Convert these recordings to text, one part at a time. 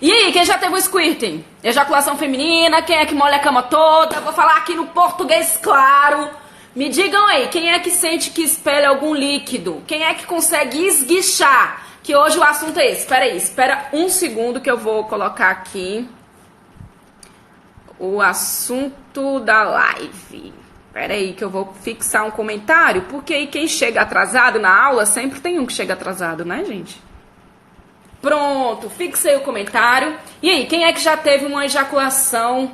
E aí, quem já teve o squirting? Ejaculação feminina, quem é que molha a cama toda? Vou falar aqui no português claro. Me digam aí, quem é que sente que espelha algum líquido? Quem é que consegue esguichar? Que hoje o assunto é esse. Espera um segundo que eu vou colocar aqui o assunto da live. Espera aí que eu vou fixar um comentário, porque aí quem chega atrasado na aula, sempre tem um que chega atrasado, né, gente? Pronto, fixei o comentário. E aí, quem é que já teve uma ejaculação,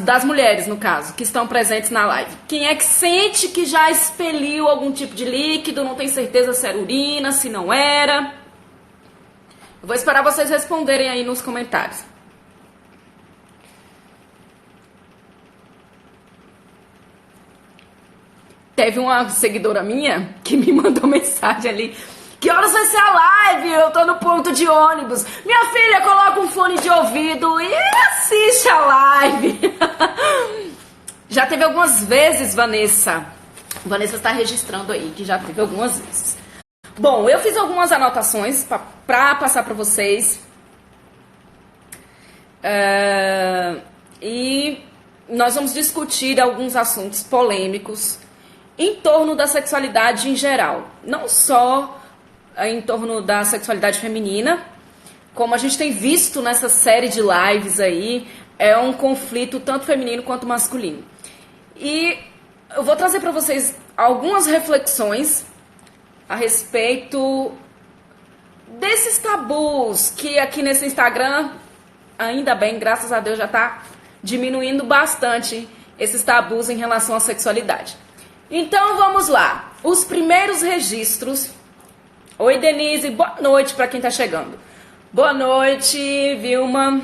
das mulheres, no caso, que estão presentes na live? Quem é que sente que já expeliu algum tipo de líquido, não tem certeza se era urina, se não era? Eu vou esperar vocês responderem aí nos comentários. Teve uma seguidora minha que me mandou mensagem ali. Que horas vai ser a live? Eu tô no ponto de ônibus. Minha filha, coloca um fone de ouvido e assiste a live. Já teve algumas vezes, Vanessa. Vanessa está registrando aí que já teve algumas vezes. Bom, eu fiz algumas anotações para passar para vocês. E nós vamos discutir alguns assuntos polêmicos em torno da sexualidade em geral. Não só em torno da sexualidade feminina, como a gente tem visto nessa série de lives aí, é um conflito tanto feminino quanto masculino. E eu vou trazer para vocês algumas reflexões a respeito desses tabus que aqui nesse Instagram, ainda bem, graças a Deus, já tá diminuindo bastante esses tabus em relação à sexualidade. Então vamos lá, os primeiros registros. Oi, Denise, boa noite para quem tá chegando. Boa noite, Vilma.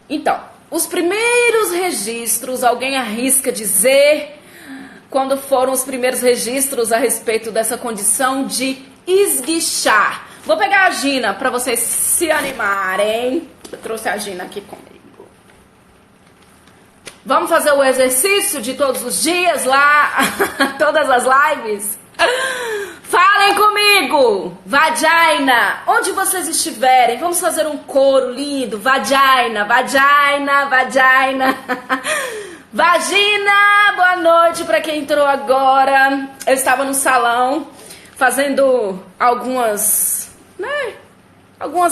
Então, os primeiros registros, alguém arrisca dizer quando foram os primeiros registros a respeito dessa condição de esguichar? Vou pegar a Gina para vocês se animarem. Eu trouxe a Gina aqui comigo. Vamos fazer o exercício de todos os dias lá, todas as lives? Falem comigo! Vagina! Onde vocês estiverem, vamos fazer um coro lindo. Vagina, vagina, vagina. Vagina! Boa noite para quem entrou agora. Eu estava no salão fazendo algumas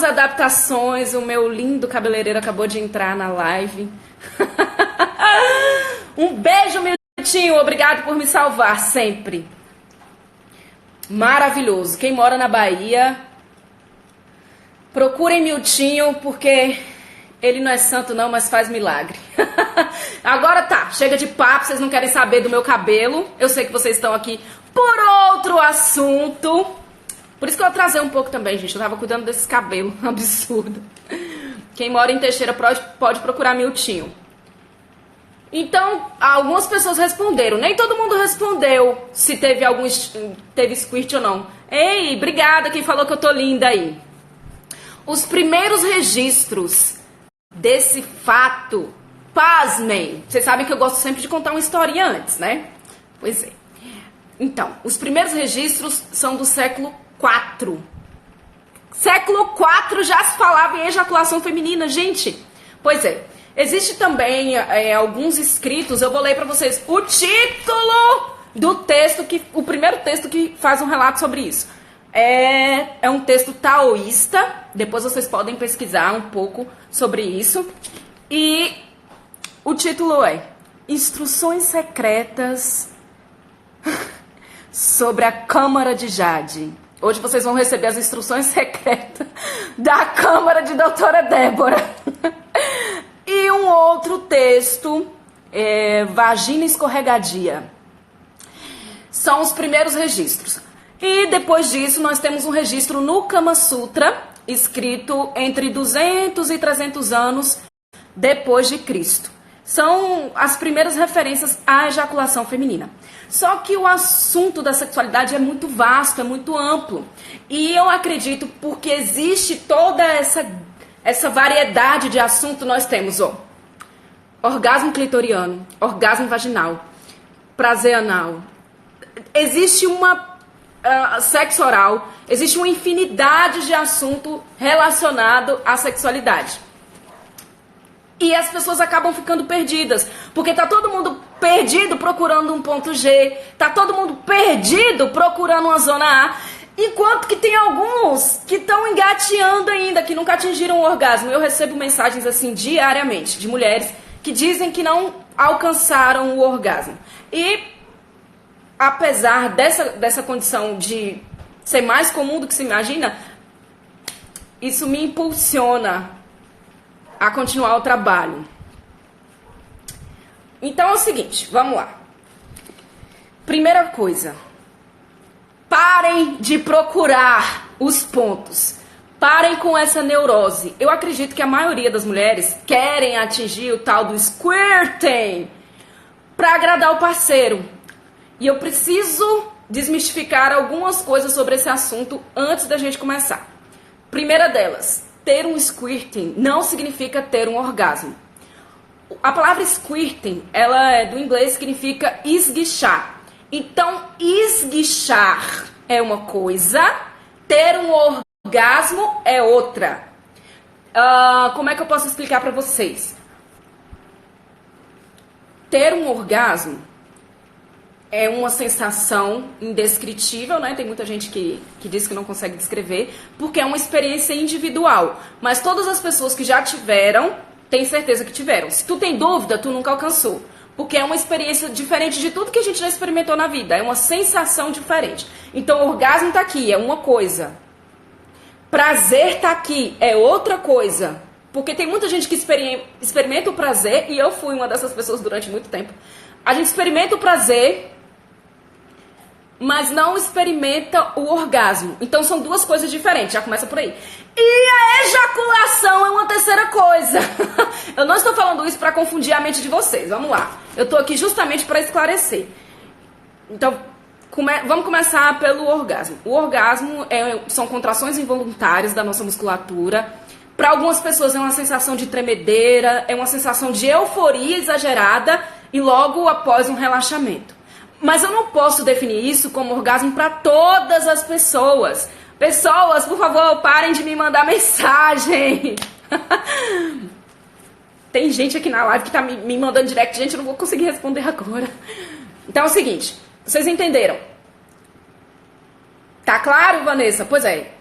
adaptações. O meu lindo cabeleireiro acabou de entrar na live. Um beijo, Miltinho. Obrigado por me salvar sempre. Maravilhoso. Quem mora na Bahia, procurem Miltinho, porque ele não é santo não, mas faz milagre. Agora tá, chega de papo, vocês não querem saber do meu cabelo. Eu sei que vocês estão aqui por outro assunto. Por isso que eu atrasei um pouco também, gente. Eu tava cuidando desse cabelo absurdo. Quem mora em Teixeira pode procurar Miltinho. Então, algumas pessoas responderam. Nem todo mundo respondeu se teve squirt ou não. Ei, obrigada quem falou que eu tô linda aí. Os primeiros registros desse fato, pasmem. Vocês sabem que eu gosto sempre de contar uma historinha antes, né? Pois é. Então, os primeiros registros são do século IV. Século IV já se falava em ejaculação feminina, gente. Pois é. Existe também alguns escritos, eu vou ler para vocês o título do texto, o primeiro texto que faz um relato sobre isso. É um texto taoísta, depois vocês podem pesquisar um pouco sobre isso. E o título é Instruções Secretas sobre a Câmara de Jade. Hoje vocês vão receber as instruções secretas da Câmara de Doutora Débora. E um outro texto, Vagina Escorregadia. São os primeiros registros. E depois disso nós temos um registro no Kama Sutra, escrito entre 200 e 300 anos depois de Cristo. São as primeiras referências à ejaculação feminina. Só que o assunto da sexualidade é muito vasto, é muito amplo. E eu acredito, porque existe toda essa variedade de assunto, nós temos orgasmo clitoriano, orgasmo vaginal, prazer anal. Existe uma sexo oral, existe uma infinidade de assunto relacionado à sexualidade. E as pessoas acabam ficando perdidas, porque tá todo mundo perdido procurando um ponto G, tá todo mundo perdido procurando uma zona A, enquanto que tem alguns que estão engateando ainda, que nunca atingiram o orgasmo. Eu recebo mensagens assim diariamente de mulheres que dizem que não alcançaram o orgasmo. E apesar dessa condição de ser mais comum do que se imagina, isso me impulsiona a continuar o trabalho. Então é o seguinte, vamos lá. Primeira coisa, parem de procurar os pontos. Parem com essa neurose. Eu acredito que a maioria das mulheres querem atingir o tal do squirting para agradar o parceiro. E eu preciso desmistificar algumas coisas sobre esse assunto antes da gente começar. Primeira delas, ter um squirting não significa ter um orgasmo. A palavra squirting, ela é do inglês, significa esguichar. Então, esguichar é uma coisa, ter um orgasmo é outra. Como é que eu posso explicar para vocês? Ter um orgasmo é uma sensação indescritível, né? Tem muita gente que diz que não consegue descrever, porque é uma experiência individual. Mas todas as pessoas que já tiveram, têm certeza que tiveram. Se tu tem dúvida, tu nunca alcançou. Porque é uma experiência diferente de tudo que a gente já experimentou na vida. É uma sensação diferente. Então, o orgasmo tá aqui, é uma coisa. Prazer tá aqui, é outra coisa. Porque tem muita gente que experimenta o prazer, e eu fui uma dessas pessoas durante muito tempo. A gente experimenta o prazer, mas não experimenta o orgasmo. Então são duas coisas diferentes, já começa por aí. E a ejaculação é uma terceira coisa. Eu não estou falando isso para confundir a mente de vocês, vamos lá. Eu estou aqui justamente para esclarecer. Então, vamos começar pelo orgasmo. O orgasmo são contrações involuntárias da nossa musculatura. Para algumas pessoas é uma sensação de tremedeira, é uma sensação de euforia exagerada e logo após um relaxamento. Mas eu não posso definir isso como orgasmo para todas as pessoas. Pessoas, por favor, parem de me mandar mensagem. Tem gente aqui na live que tá me mandando direct. Gente, eu não vou conseguir responder agora. Então é o seguinte, vocês entenderam? Tá claro, Vanessa? Pois é.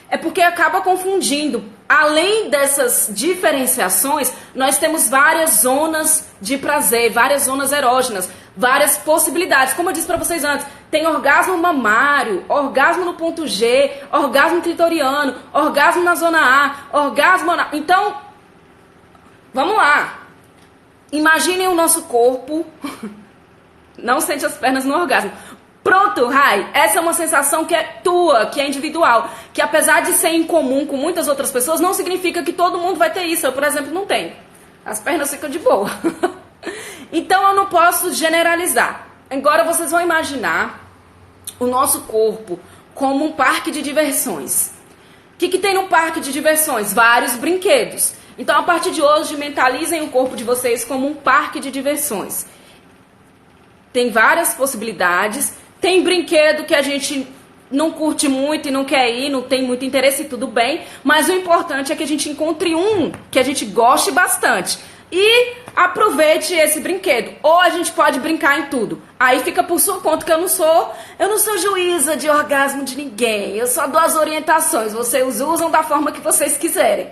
É porque acaba confundindo. Além dessas diferenciações, nós temos várias zonas de prazer, várias zonas erógenas, várias possibilidades. Como eu disse pra vocês antes, tem orgasmo mamário, orgasmo no ponto G, orgasmo clitoriano, orgasmo na zona A, orgasmo anal. Então, vamos lá. Imaginem o nosso corpo. Não sente as pernas no orgasmo. Pronto, Rai, essa é uma sensação que é tua, que é individual, que apesar de ser incomum com muitas outras pessoas, não significa que todo mundo vai ter isso. Eu, por exemplo, não tenho. As pernas ficam de boa. Então eu não posso generalizar. Agora vocês vão imaginar o nosso corpo como um parque de diversões. O que tem no parque de diversões? Vários brinquedos. Então a partir de hoje, mentalizem o corpo de vocês como um parque de diversões. Tem várias possibilidades. Tem brinquedo que a gente não curte muito e não quer ir, não tem muito interesse, tudo bem. Mas o importante é que a gente encontre um que a gente goste bastante. E aproveite esse brinquedo. Ou a gente pode brincar em tudo. Aí fica por sua conta que eu não sou juíza de orgasmo de ninguém. Eu só dou as orientações. Vocês usam da forma que vocês quiserem.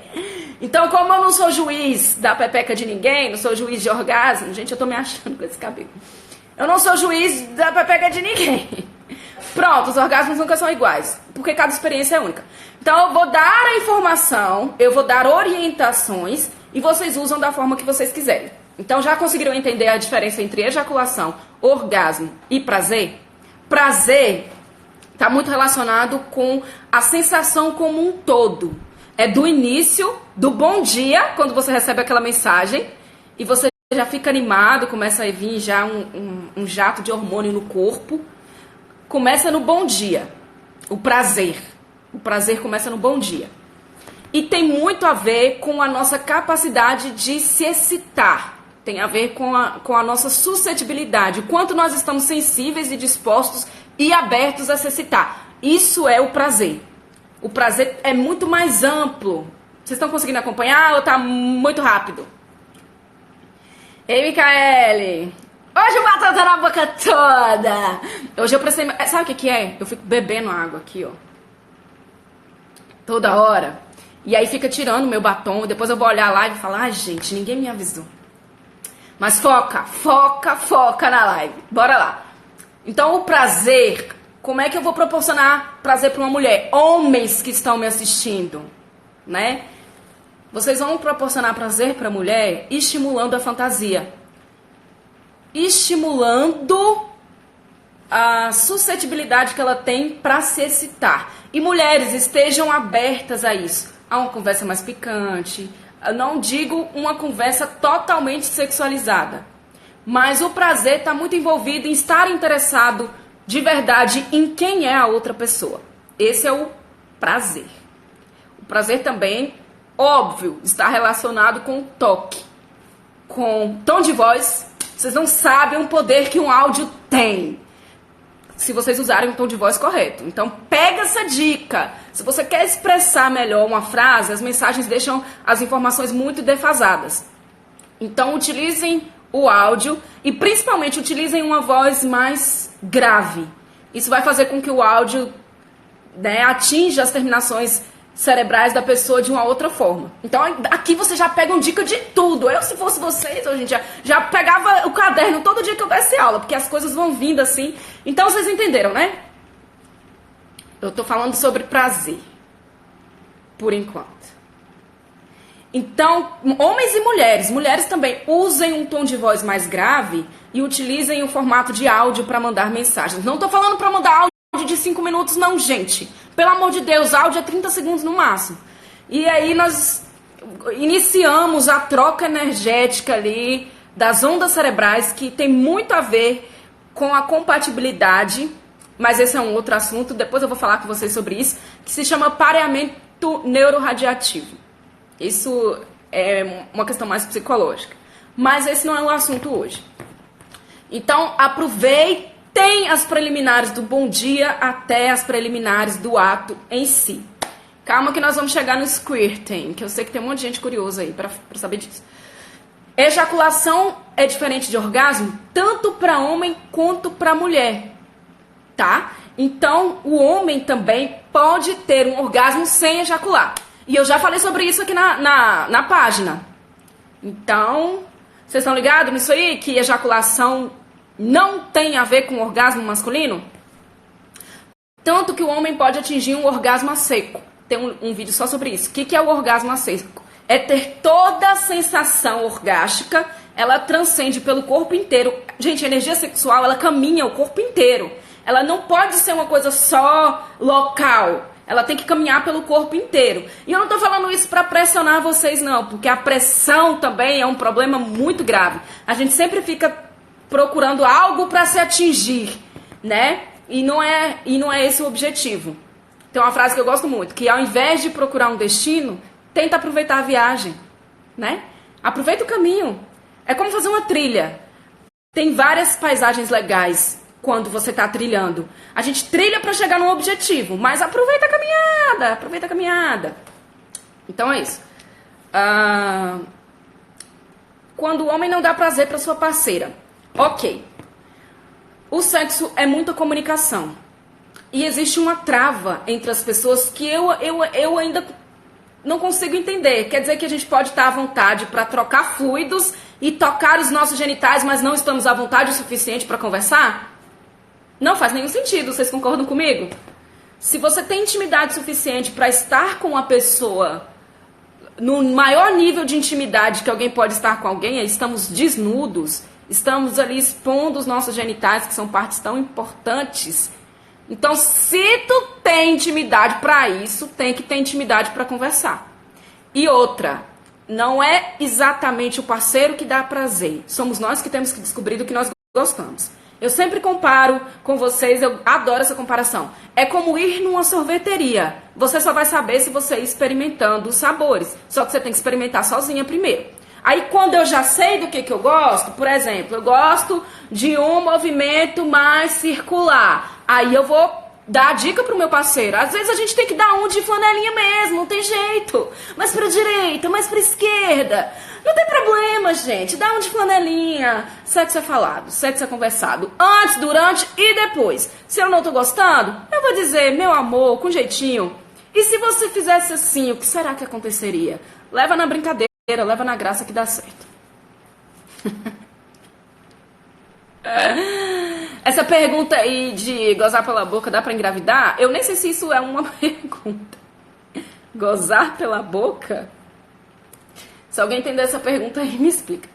Então, como eu não sou juiz da pepeca de ninguém, não sou juiz de orgasmo... Gente, eu tô me achando com esse cabelo. Eu não sou juiz da pepeca de ninguém. Pronto, os orgasmos nunca são iguais, porque cada experiência é única. Então eu vou dar a informação, eu vou dar orientações e vocês usam da forma que vocês quiserem. Então já conseguiram entender a diferença entre ejaculação, orgasmo e prazer? Prazer está muito relacionado com a sensação como um todo. É do início, do bom dia, quando você recebe aquela mensagem e você já fica animado, começa a vir já um jato de hormônio no corpo. Começa no bom dia, o prazer. O prazer começa no bom dia. E tem muito a ver com a nossa capacidade de se excitar. Tem a ver com a nossa suscetibilidade. O quanto nós estamos sensíveis e dispostos e abertos a se excitar. Isso é o prazer. O prazer é muito mais amplo. Vocês estão conseguindo acompanhar ou tá muito rápido? Ei, Micaele! Hoje eu bato na boca toda! Hoje eu prestei... Sabe o que é? Eu fico bebendo água aqui, ó. Toda hora. E aí fica tirando meu batom. Depois eu vou olhar a live e falar, ai, gente, ninguém me avisou. Mas foca na live. Bora lá. Então, o prazer... Como é que eu vou proporcionar prazer para uma mulher? Homens que estão me assistindo, né? Vocês vão proporcionar prazer para a mulher estimulando a fantasia. Estimulando a suscetibilidade que ela tem para se excitar. E mulheres, estejam abertas a isso. A uma conversa mais picante. Eu não digo uma conversa totalmente sexualizada. Mas o prazer está muito envolvido em estar interessado de verdade em quem é a outra pessoa. Esse é o prazer. O prazer também, óbvio, está relacionado com o toque, com tom de voz. Vocês não sabem o poder que um áudio tem, se vocês usarem o tom de voz correto. Então, pega essa dica. Se você quer expressar melhor uma frase, as mensagens deixam as informações muito defasadas. Então, utilizem o áudio e, principalmente, utilizem uma voz mais grave. Isso vai fazer com que o áudio, né, atinja as terminações cerebrais da pessoa de uma outra forma. Então, aqui você já pega uma dica de tudo. Eu, se fosse vocês, hoje em dia, já pegava o caderno todo dia que eu desse aula, porque as coisas vão vindo assim. Então, vocês entenderam, né? Eu tô falando sobre prazer, por enquanto. Então, homens e mulheres também usem um tom de voz mais grave e utilizem o formato de áudio para mandar mensagens. Não tô falando para mandar áudio de 5 minutos, não, gente. Pelo amor de Deus, áudio é 30 segundos no máximo. E aí nós iniciamos a troca energética ali das ondas cerebrais, que tem muito a ver com a compatibilidade, mas esse é um outro assunto, depois eu vou falar com vocês sobre isso, que se chama pareamento neuroradiativo. Isso é uma questão mais psicológica. Mas esse não é o assunto hoje. Então, aproveitem as preliminares do bom dia até as preliminares do ato em si. Calma que nós vamos chegar no squirting, que eu sei que tem um monte de gente curiosa aí pra saber disso. Ejaculação é diferente de orgasmo, tanto para homem quanto para mulher, tá? Então, o homem também pode ter um orgasmo sem ejacular. E eu já falei sobre isso aqui na página. Então, vocês estão ligados nisso aí? Que ejaculação não tem a ver com orgasmo masculino? Tanto que o homem pode atingir um orgasmo a seco. Tem um vídeo só sobre isso. O que é o orgasmo a seco? É ter toda a sensação orgástica, ela transcende pelo corpo inteiro. Gente, a energia sexual, ela caminha o corpo inteiro. Ela não pode ser uma coisa só local. Ela tem que caminhar pelo corpo inteiro. E eu não tô falando isso para pressionar vocês, não. Porque a pressão também é um problema muito grave. A gente sempre fica procurando algo para se atingir, né? E não é esse o objetivo. Tem uma frase que eu gosto muito, que ao invés de procurar um destino, tenta aproveitar a viagem, né? Aproveita o caminho. É como fazer uma trilha. Tem várias paisagens legais quando você está trilhando. A gente trilha para chegar num objetivo, mas aproveita a caminhada. Então é isso. Quando o homem não dá prazer para sua parceira. Ok. O sexo é muita comunicação. E existe uma trava entre as pessoas que eu ainda não consigo entender. Quer dizer que a gente pode estar à vontade para trocar fluidos e tocar os nossos genitais, mas não estamos à vontade o suficiente para conversar? Não faz nenhum sentido, vocês concordam comigo? Se você tem intimidade suficiente para estar com uma pessoa no maior nível de intimidade que alguém pode estar com alguém, estamos desnudos, estamos ali expondo os nossos genitais, que são partes tão importantes. Então, se tu tem intimidade para isso, tem que ter intimidade para conversar. E outra, não é exatamente o parceiro que dá prazer. Somos nós que temos que descobrir do que nós gostamos. Eu sempre comparo com vocês, eu adoro essa comparação. É como ir numa sorveteria. Você só vai saber se você ir experimentando os sabores. Só que você tem que experimentar sozinha primeiro. Aí quando eu já sei do que eu gosto, por exemplo, eu gosto de um movimento mais circular. Aí eu vou dar a dica pro meu parceiro. Às vezes a gente tem que dar um de flanelinha mesmo, não tem jeito. Mais pra direita, mais pra esquerda. Não tem problema, gente. Dá um de flanelinha. Sexo é falado, sexo é conversado. Antes, durante e depois. Se eu não tô gostando, eu vou dizer, meu amor, com jeitinho. E se você fizesse assim, o que será que aconteceria? Leva na brincadeira, leva na graça que dá certo. Essa pergunta aí de gozar pela boca dá pra engravidar? Eu nem sei se isso é uma pergunta. Gozar pela boca? Se alguém entender essa pergunta aí, me explica.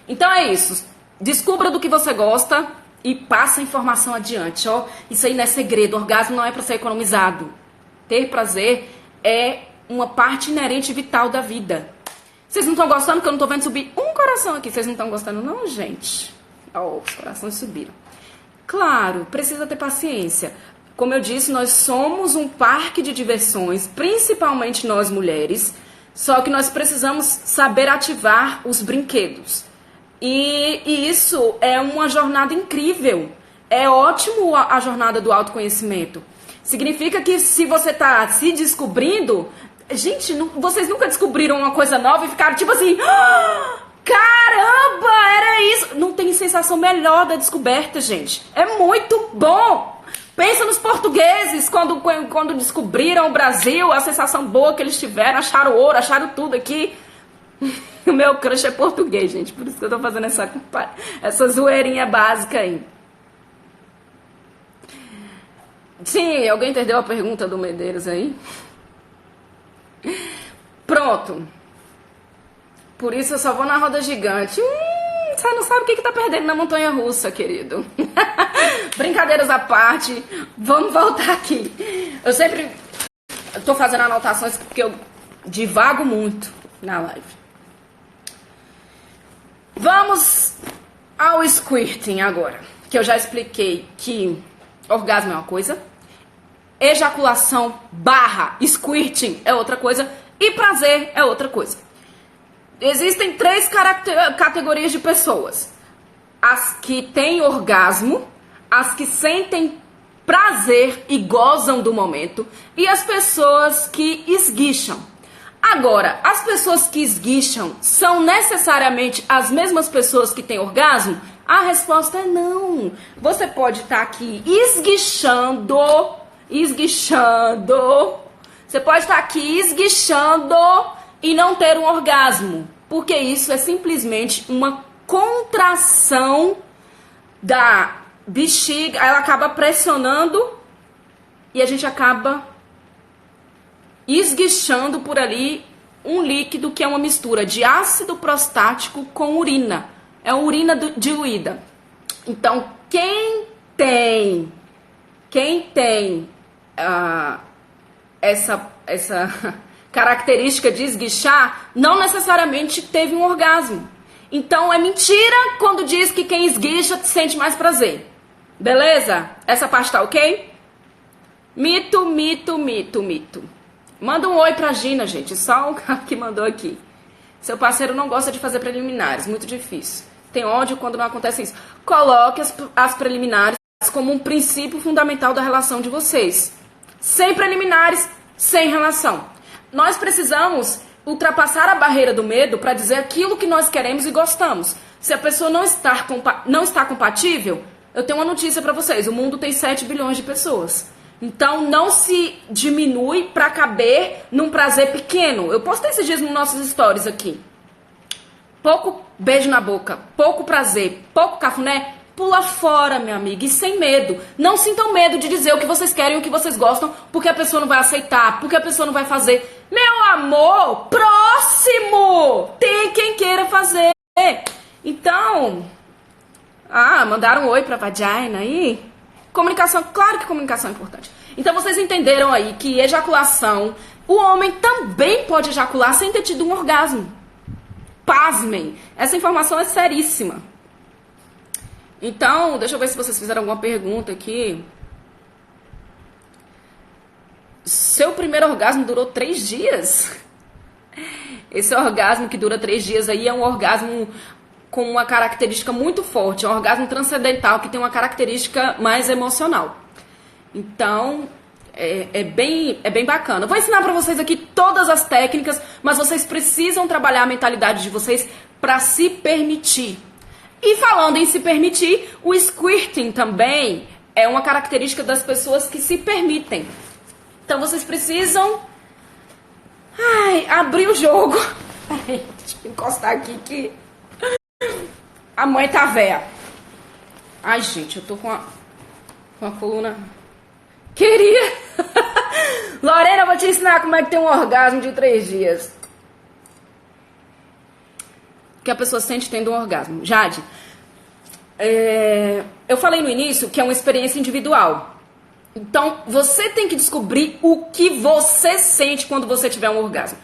Então é isso. Descubra do que você gosta e passa a informação adiante. Ó, isso aí não é segredo. Orgasmo não é pra ser economizado. Ter prazer é uma parte inerente e vital da vida. Vocês não estão gostando que eu não tô vendo subir um coração aqui. Vocês não estão gostando não, gente? Ó, os corações subiram. Claro, precisa ter paciência. Como eu disse, nós somos um parque de diversões, principalmente nós mulheres, só que nós precisamos saber ativar os brinquedos. E isso é uma jornada incrível. É ótimo a jornada do autoconhecimento. Significa que se você está se descobrindo... Gente, vocês nunca descobriram uma coisa nova e ficaram tipo assim... Caramba, era isso! Não tem sensação melhor da descoberta, gente. É muito bom! Pensa nos portugueses, quando descobriram o Brasil, a sensação boa que eles tiveram, acharam ouro, acharam tudo aqui. O meu crush é português, gente, por isso que eu tô fazendo essa zoeirinha básica aí. Sim, alguém entendeu a pergunta do Medeiros aí? Pronto. Por isso eu só vou na roda gigante. Você não sabe o que tá perdendo na montanha russa, querido. Brincadeiras à parte, vamos voltar aqui. Eu sempre tô fazendo anotações porque eu divago muito na live. Vamos ao squirting agora, que eu já expliquei que orgasmo é uma coisa, ejaculação / squirting é outra coisa e prazer é outra coisa. Existem 3 categorias de pessoas. As que têm orgasmo, as que sentem prazer e gozam do momento, e as pessoas que esguicham. Agora, as pessoas que esguicham são necessariamente as mesmas pessoas que têm orgasmo? A resposta é não. Você pode estar aqui esguichando. Você pode estar aqui esguichando e não ter um orgasmo, porque isso é simplesmente uma contração da bexiga, ela acaba pressionando e a gente acaba esguichando por ali um líquido que é uma mistura de ácido prostático com urina. É urina diluída. Então, quem tem essa característica de esguichar, não necessariamente teve um orgasmo. Então é mentira quando diz que quem esguicha sente mais prazer. Beleza? Essa parte tá ok? Mito. Manda um oi pra Gina, gente. Só o cara que mandou aqui. Seu parceiro não gosta de fazer preliminares. Muito difícil. Tem ódio quando não acontece isso. Coloque as preliminares como um princípio fundamental da relação de vocês. Sem preliminares, sem relação. Nós precisamos ultrapassar a barreira do medo para dizer aquilo que nós queremos e gostamos. Se a pessoa não está compatível, eu tenho uma notícia para vocês. O mundo tem 7 bilhões de pessoas. Então não se diminui para caber num prazer pequeno. Eu postei esses dias nos nossos stories aqui. Pouco beijo na boca, pouco prazer, pouco cafuné. Pula fora, minha amiga, e sem medo. Não sintam medo de dizer o que vocês querem e o que vocês gostam, porque a pessoa não vai aceitar, porque a pessoa não vai fazer. Meu amor, próximo! Tem quem queira fazer. Então, mandaram um oi pra vagina aí? Comunicação, claro que comunicação é importante. Então vocês entenderam aí que ejaculação, o homem também pode ejacular sem ter tido um orgasmo. Pasmem, essa informação é seríssima. Então, deixa eu ver se vocês fizeram alguma pergunta aqui. Seu primeiro orgasmo durou 3 dias? Esse orgasmo que dura 3 dias aí é um orgasmo com uma característica muito forte. É um orgasmo transcendental que tem uma característica mais emocional. Então, é bem bacana. Eu vou ensinar pra vocês aqui todas as técnicas, mas vocês precisam trabalhar a mentalidade de vocês pra se permitir. E falando em se permitir, o squirting também é uma característica das pessoas que se permitem. Então vocês precisam abrir o jogo. Deixa eu encostar aqui que a mãe tá véia. Ai, gente, eu tô com a coluna... Queria! Lorena, eu vou te ensinar como é que tem um orgasmo de 3 dias. Que a pessoa sente tendo um orgasmo. Jade, eu falei no início que é uma experiência individual. Então, você tem que descobrir o que você sente quando você tiver um orgasmo.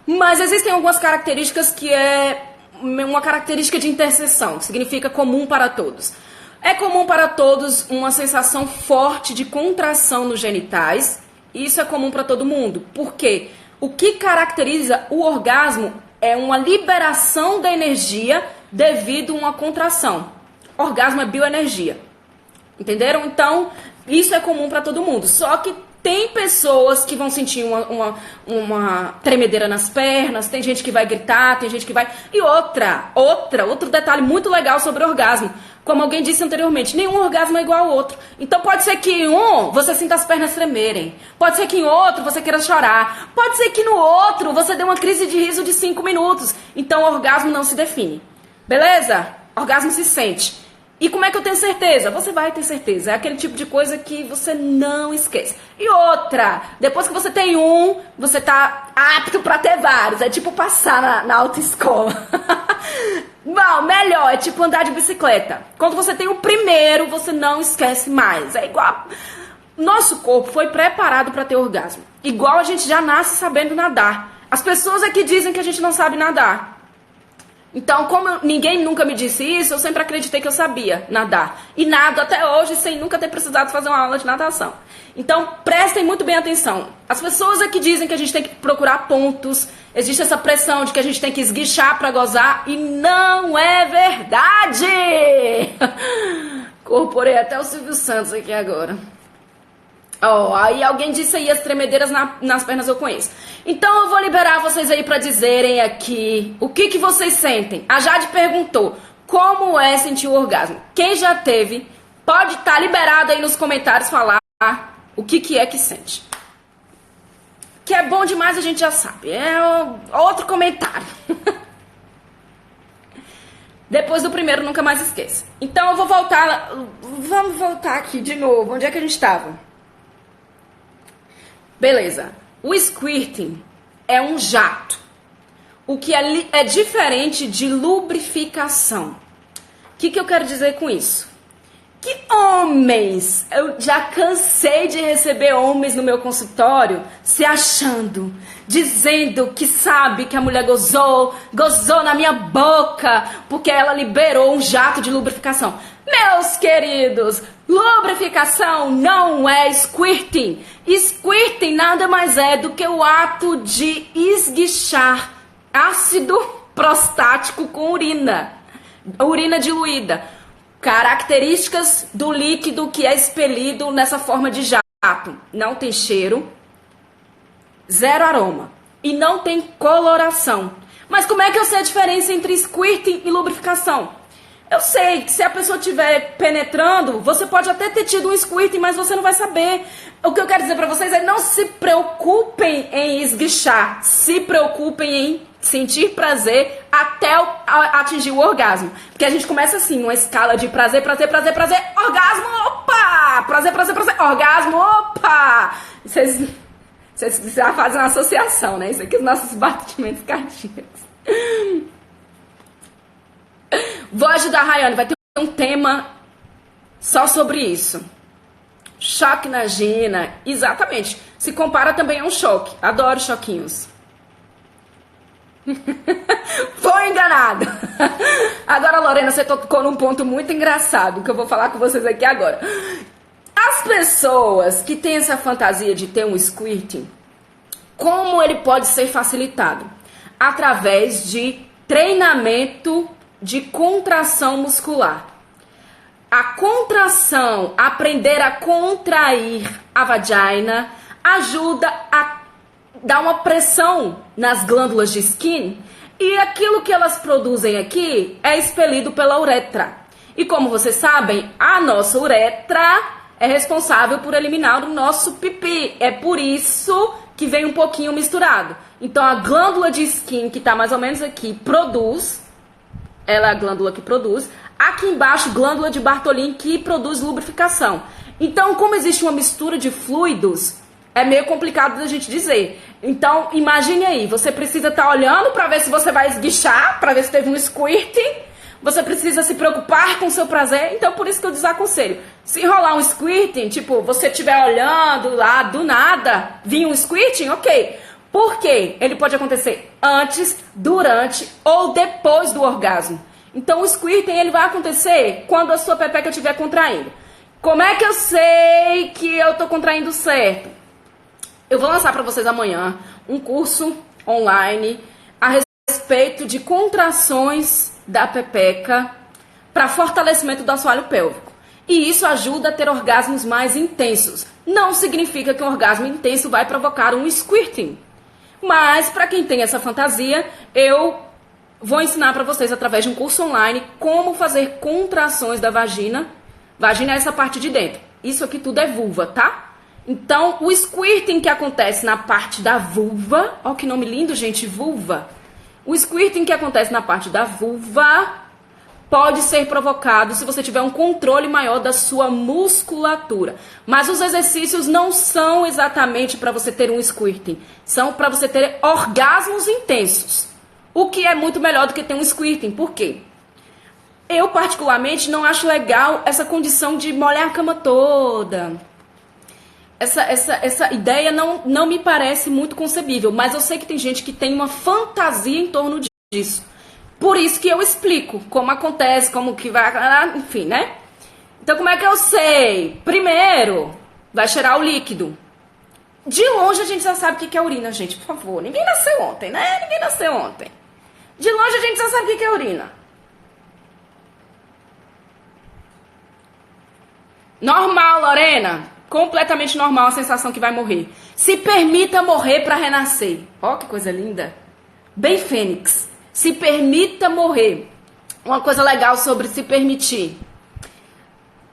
Mas existem algumas características que é uma característica de interseção, que significa comum para todos. É comum para todos uma sensação forte de contração nos genitais. Isso é comum para todo mundo. Por quê? O que caracteriza o orgasmo é uma liberação da energia devido a uma contração. Orgasmo é bioenergia. Entenderam? Então, isso é comum para todo mundo. Só que tem pessoas que vão sentir uma tremedeira nas pernas, tem gente que vai gritar, tem gente que vai... E outro detalhe muito legal sobre o orgasmo. Como alguém disse anteriormente, nenhum orgasmo é igual ao outro. Então pode ser que em um você sinta as pernas tremerem. Pode ser que em outro você queira chorar. Pode ser que no outro você dê uma crise de riso de 5 minutos. Então o orgasmo não se define. Beleza? Orgasmo se sente. E como é que eu tenho certeza? Você vai ter certeza. É aquele tipo de coisa que você não esquece. E outra, depois que você tem um, você tá apto pra ter vários. É tipo passar na autoescola. Bom, melhor, é tipo andar de bicicleta. Quando você tem o primeiro, você não esquece mais. É igual... Nosso corpo foi preparado pra ter orgasmo. Igual a gente já nasce sabendo nadar. As pessoas aqui dizem que a gente não sabe nadar. Então, como ninguém nunca me disse isso, eu sempre acreditei que eu sabia nadar. E nado até hoje sem nunca ter precisado fazer uma aula de natação. Então, prestem muito bem atenção. As pessoas aqui dizem que a gente tem que procurar pontos. Existe essa pressão de que a gente tem que esguichar pra gozar. E não é verdade! Incorporei até o Silvio Santos aqui agora. Aí alguém disse aí, as tremedeiras nas pernas eu conheço. Então eu vou liberar vocês aí pra dizerem aqui o que vocês sentem. A Jade perguntou, como é sentir o orgasmo? Quem já teve, pode estar liberado aí nos comentários falar o que é que sente. Que é bom demais a gente já sabe. É outro comentário. Depois do primeiro, nunca mais esqueça. Então eu vou voltar, vamos voltar aqui de novo. Onde é que a gente estava? Beleza, o squirting é um jato, o que é diferente de lubrificação. O que eu quero dizer com isso? Que homens, eu já cansei de receber homens no meu consultório se achando, dizendo que sabe que a mulher gozou na minha boca, porque ela liberou um jato de lubrificação. Meus queridos, lubrificação não é squirting. Squirting nada mais é do que o ato de esguichar ácido prostático com urina diluída. Características do líquido que é expelido nessa forma de jato. Não tem cheiro, zero aroma e não tem coloração. Mas como é que eu sei a diferença entre squirting e lubrificação? Eu sei que se a pessoa estiver penetrando, você pode até ter tido um squirting, mas você não vai saber. O que eu quero dizer pra vocês é não se preocupem em esguichar, se preocupem em sentir prazer até atingir o orgasmo. Porque a gente começa assim, uma escala de prazer, orgasmo, opa! Prazer, orgasmo, opa! Vocês já fazem uma associação, né? Isso aqui é os nossos batimentos cardíacos. Vou ajudar a Rayane, vai ter um tema só sobre isso. Choque na gina, exatamente. Se compara também a um choque. Adoro choquinhos. Foi enganado. Agora, Lorena, você tocou num ponto muito engraçado que eu vou falar com vocês aqui agora. As pessoas que têm essa fantasia de ter um squirting, como ele pode ser facilitado? Através de treinamento de contração muscular. A contração, aprender a contrair a vagina, ajuda a dar uma pressão nas glândulas de skin e aquilo que elas produzem aqui é expelido pela uretra. E como vocês sabem, a nossa uretra é responsável por eliminar o nosso pipi. É por isso que vem um pouquinho misturado. Então a glândula de skin, que está mais ou menos aqui, produz, ela é a glândula que produz. Aqui embaixo, glândula de Bartholin, que produz lubrificação. Então, como existe uma mistura de fluidos, é meio complicado da gente dizer. Então, imagine aí, você precisa estar olhando para ver se você vai esguichar, para ver se teve um squirting. Você precisa se preocupar com o seu prazer. Então, por isso que eu desaconselho. Se rolar um squirting, tipo, você estiver olhando lá, do nada, vir um squirting, ok. Por quê? Ele pode acontecer antes, durante ou depois do orgasmo. Então, o squirting, ele vai acontecer quando a sua pepeca estiver contraindo. Como é que eu sei que eu tô contraindo certo? Eu vou lançar para vocês amanhã um curso online a respeito de contrações da pepeca para fortalecimento do assoalho pélvico. E isso ajuda a ter orgasmos mais intensos. Não significa que um orgasmo intenso vai provocar um squirting. Mas, para quem tem essa fantasia, eu vou ensinar para vocês, através de um curso online, como fazer contrações da vagina. Vagina é essa parte de dentro. Isso aqui tudo é vulva, tá? Então, o squirting que acontece na parte da vulva... Ó, que nome lindo, gente, vulva. O squirting que acontece na parte da vulva pode ser provocado se você tiver um controle maior da sua musculatura. Mas os exercícios não são exatamente para você ter um squirting. São para você ter orgasmos intensos. O que é muito melhor do que ter um squirting. Por quê? Eu, particularmente, não acho legal essa condição de molhar a cama toda. Essa ideia não me parece muito concebível, mas eu sei que tem gente que tem uma fantasia em torno disso. Por isso que eu explico como acontece, como que vai... Enfim, né? Então, como é que eu sei? Primeiro, vai cheirar o líquido. De longe, a gente já sabe o que é urina, gente, por favor. Ninguém nasceu ontem, né? Ninguém nasceu ontem. De longe, a gente já sabe o que é urina. Normal, Lorena. Completamente normal a sensação que vai morrer. Se permita morrer para renascer. Ó, que coisa linda. Bem fênix. Se permita morrer. Uma coisa legal sobre se permitir.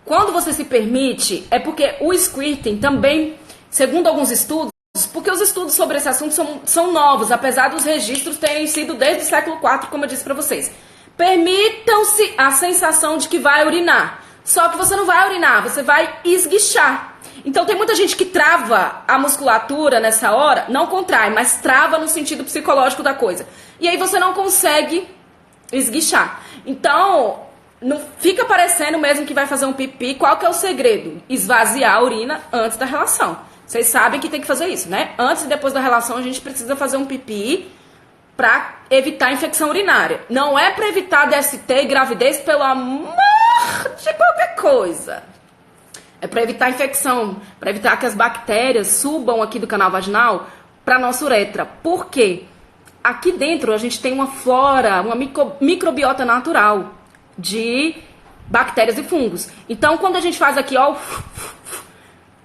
Quando você se permite, é porque o squirting também, segundo alguns estudos, porque os estudos sobre esse assunto são novos, apesar dos registros terem sido desde o século IV, como eu disse para vocês. Permitam-se a sensação de que vai urinar. Só que você não vai urinar, você vai esguichar. Então tem muita gente que trava a musculatura nessa hora, não contrai, mas trava no sentido psicológico da coisa. E aí você não consegue esguichar. Então, não fica parecendo mesmo que vai fazer um pipi. Qual que é o segredo? Esvaziar a urina antes da relação. Vocês sabem que tem que fazer isso, né? Antes e depois da relação a gente precisa fazer um pipi para evitar infecção urinária. Não é para evitar DST e gravidez, pelo amor de qualquer coisa. É para evitar infecção, para evitar que as bactérias subam aqui do canal vaginal para a nossa uretra. Por quê? Aqui dentro a gente tem uma flora, uma microbiota natural de bactérias e fungos. Então, quando a gente faz aqui, ó,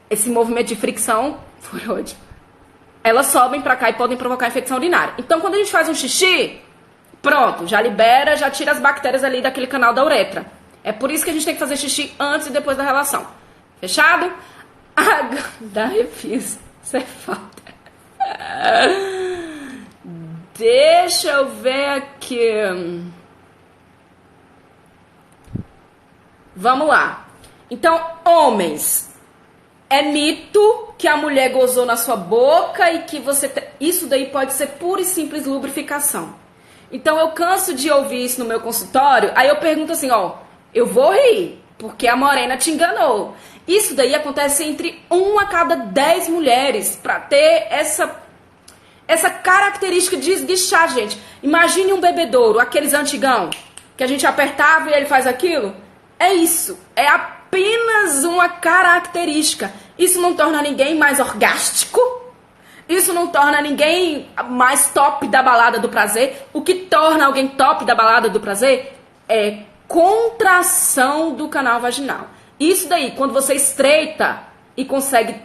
esse movimento de fricção, foi ótimo, elas sobem para cá e podem provocar infecção urinária. Então, quando a gente faz um xixi, pronto, já libera, já tira as bactérias ali daquele canal da uretra. É por isso que a gente tem que fazer xixi antes e depois da relação. Fechado? Dá arrepios. Isso é falta. Deixa eu ver aqui. Vamos lá. Então, homens. É mito que a mulher gozou na sua boca e que você... Isso daí pode ser pura e simples lubrificação. Então, eu canso de ouvir isso no meu consultório. Aí eu pergunto assim, ó. Eu vou rir, porque a morena te enganou. Isso daí acontece entre 1 a cada 10 mulheres, para ter essa característica de esguichar, gente. Imagine um bebedouro, aqueles antigão, que a gente apertava e ele faz aquilo. É isso, é apenas uma característica. Isso não torna ninguém mais orgástico, isso não torna ninguém mais top da balada do prazer. O que torna alguém top da balada do prazer é contração do canal vaginal. Isso daí, quando você estreita e consegue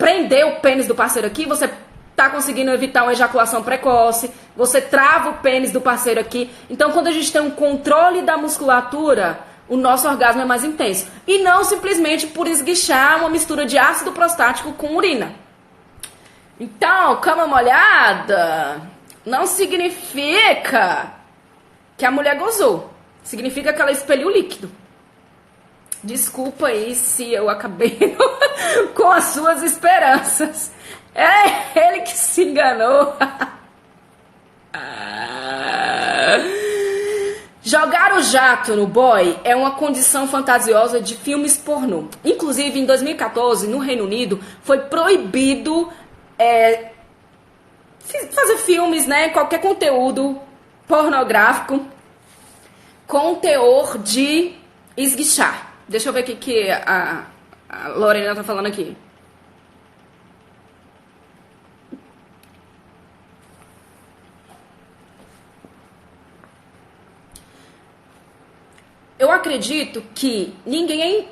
prender o pênis do parceiro aqui, você tá conseguindo evitar uma ejaculação precoce, você trava o pênis do parceiro aqui. Então, quando a gente tem um controle da musculatura, o nosso orgasmo é mais intenso. E não simplesmente por esguichar uma mistura de ácido prostático com urina. Então, cama molhada não significa que a mulher gozou. Significa que ela expeliu líquido. Desculpa aí se eu acabei com as suas esperanças. É ele que se enganou. Jogar o jato no boy é uma condição fantasiosa de filmes pornô. Inclusive, em 2014, no Reino Unido, foi proibido fazer filmes, né? Qualquer conteúdo pornográfico com teor de esguichar. Deixa eu ver o que a Lorena tá falando aqui. Eu acredito que ninguém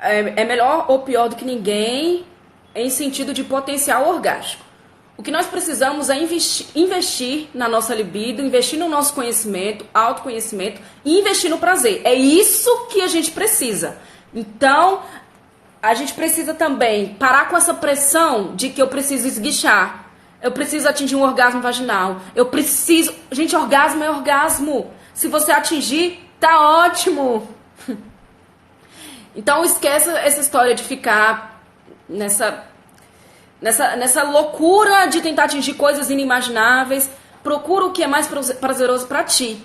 é melhor ou pior do que ninguém em sentido de potencial orgástico. O que nós precisamos é investir na nossa libido, investir no nosso conhecimento, autoconhecimento e investir no prazer. É isso que a gente precisa. Então, a gente precisa também parar com essa pressão de que eu preciso esguichar, eu preciso atingir um orgasmo vaginal, eu preciso... Gente, orgasmo é orgasmo. Se você atingir, tá ótimo. Então, esqueça essa história de ficar nessa loucura de tentar atingir coisas inimagináveis. Procura o que é mais prazeroso pra ti.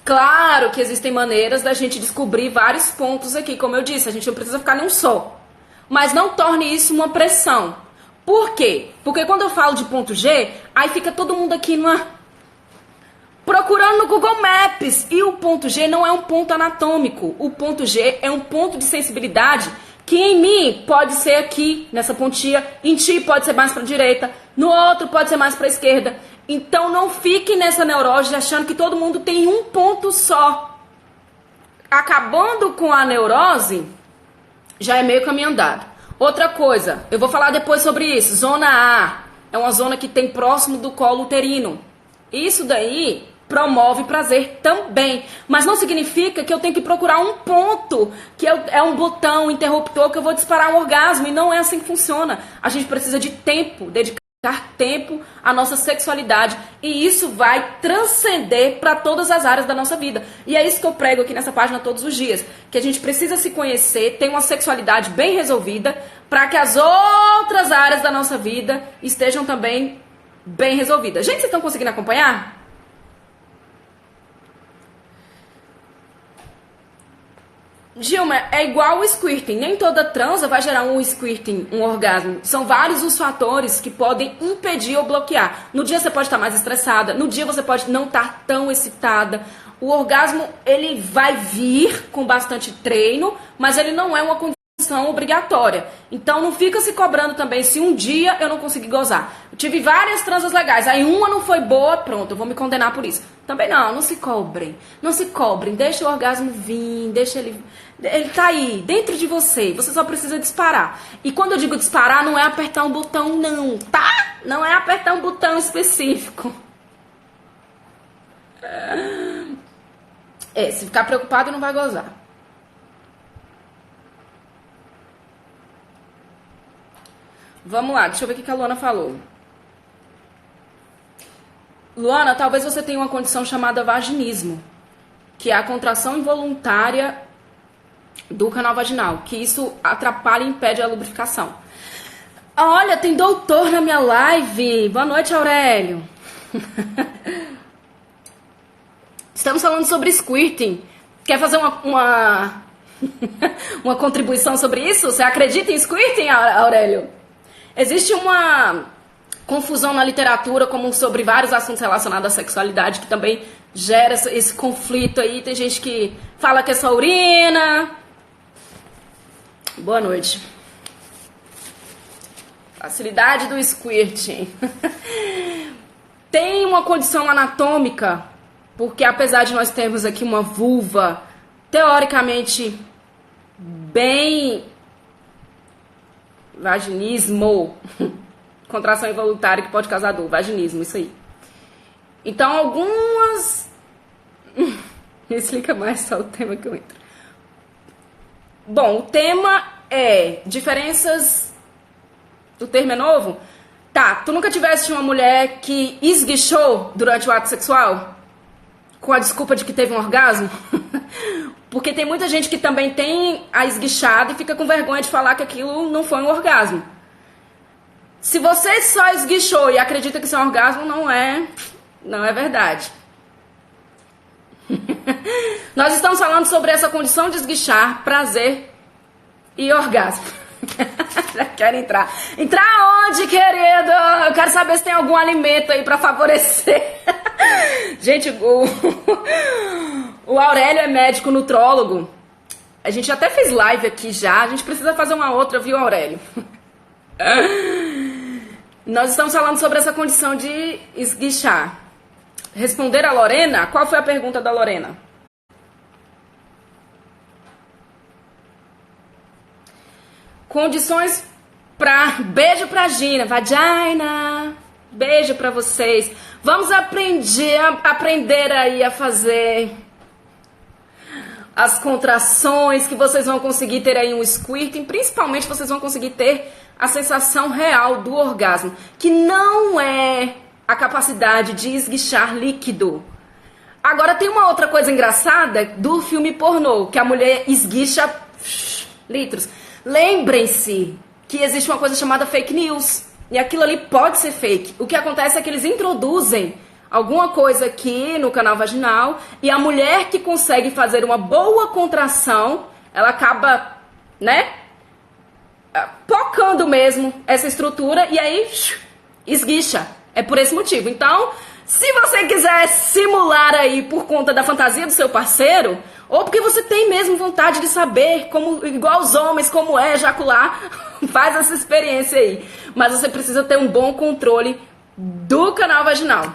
Claro que existem maneiras da gente descobrir vários pontos aqui. Como eu disse, a gente não precisa ficar num só. Mas não torne isso uma pressão. Por quê? Porque quando eu falo de ponto G, aí fica todo mundo aqui procurando no Google Maps. E o ponto G não é um ponto anatômico. O ponto G é um ponto de sensibilidade que em mim pode ser aqui, nessa pontinha, em ti pode ser mais para a direita, no outro pode ser mais para a esquerda. Então não fique nessa neurose achando que todo mundo tem um ponto só. Acabando com a neurose, já é meio caminho andado. Outra coisa, eu vou falar depois sobre isso. Zona A é uma zona que tem próximo do colo uterino. Isso daí promove prazer também, mas não significa que eu tenho que procurar um ponto, que é um botão, um interruptor, que eu vou disparar um orgasmo, e não é assim que funciona. A gente precisa de tempo, dedicar tempo à nossa sexualidade, e isso vai transcender para todas as áreas da nossa vida. E é isso que eu prego aqui nessa página todos os dias, que a gente precisa se conhecer, ter uma sexualidade bem resolvida, para que as outras áreas da nossa vida estejam também bem resolvidas. Gente, vocês estão conseguindo acompanhar? Gilma, é igual o squirting. Nem toda transa vai gerar um squirting, um orgasmo. São vários os fatores que podem impedir ou bloquear. No dia você pode estar mais estressada, no dia você pode não estar tão excitada. O orgasmo, ele vai vir com bastante treino, mas ele não é uma condição obrigatória. Então não fica se cobrando também se um dia eu não conseguir gozar. Eu tive várias transas legais, aí uma não foi boa, pronto, eu vou me condenar por isso. Também não se cobrem. Não se cobrem, deixa o orgasmo vir, deixa ele... Ele tá aí, dentro de você. Você só precisa disparar. E quando eu digo disparar, não é apertar um botão, não, tá? Não é apertar um botão específico. Se ficar preocupado, não vai gozar. Vamos lá, deixa eu ver o que a Luana falou. Luana, talvez você tenha uma condição chamada vaginismo, que é a contração involuntária do canal vaginal, que isso atrapalha e impede a lubrificação. Olha, tem doutor na minha live. Boa noite, Aurélio. Estamos falando sobre squirting. Quer fazer uma contribuição sobre isso? Você acredita em squirting, Aurélio? Existe uma confusão na literatura como sobre vários assuntos relacionados à sexualidade que também gera esse conflito aí. Tem gente que fala que é só urina. Boa noite. Facilidade do squirting. Tem uma condição anatômica, porque apesar de nós termos aqui uma vulva teoricamente bem Vaginismo. Contração involuntária que pode causar dor. Vaginismo, isso aí. Então, algumas... Me explica mais só o tema que eu entro. Bom, o tema é diferenças... O termo é novo? Tá, tu nunca tiveste uma mulher que esguichou durante o ato sexual? Com a desculpa de que teve um orgasmo? Porque tem muita gente que também tem a esguichada e fica com vergonha de falar que aquilo não foi um orgasmo. Se você só esguichou e acredita que isso é um orgasmo, não é verdade. Nós estamos falando sobre essa condição de esguichar, prazer e orgasmo. Já quero entrar. Entrar onde, querido? Eu quero saber se tem algum alimento aí pra favorecer. Gente, o Aurélio é médico nutrólogo. A gente até fez live aqui já. A gente precisa fazer uma outra, viu, Aurélio? Nós estamos falando sobre essa condição de esguichar. Responder a Lorena? Qual foi a pergunta da Lorena? Condições pra... Beijo pra Gina. Vagina. Beijo pra vocês. Vamos aprender aí a fazer as contrações, que vocês vão conseguir ter aí um squirting. Principalmente vocês vão conseguir ter a sensação real do orgasmo, que não é a capacidade de esguichar líquido. Agora tem uma outra coisa engraçada do filme pornô, que a mulher esguicha litros. Lembrem-se que existe uma coisa chamada fake news. E aquilo ali pode ser fake. O que acontece é que eles introduzem alguma coisa aqui no canal vaginal e a mulher que consegue fazer uma boa contração, ela acaba, né, pocando mesmo essa estrutura e aí esguicha. É por esse motivo. Então, se você quiser simular aí por conta da fantasia do seu parceiro, ou porque você tem mesmo vontade de saber, como, igual os homens, como é ejacular, faz essa experiência aí. Mas você precisa ter um bom controle do canal vaginal.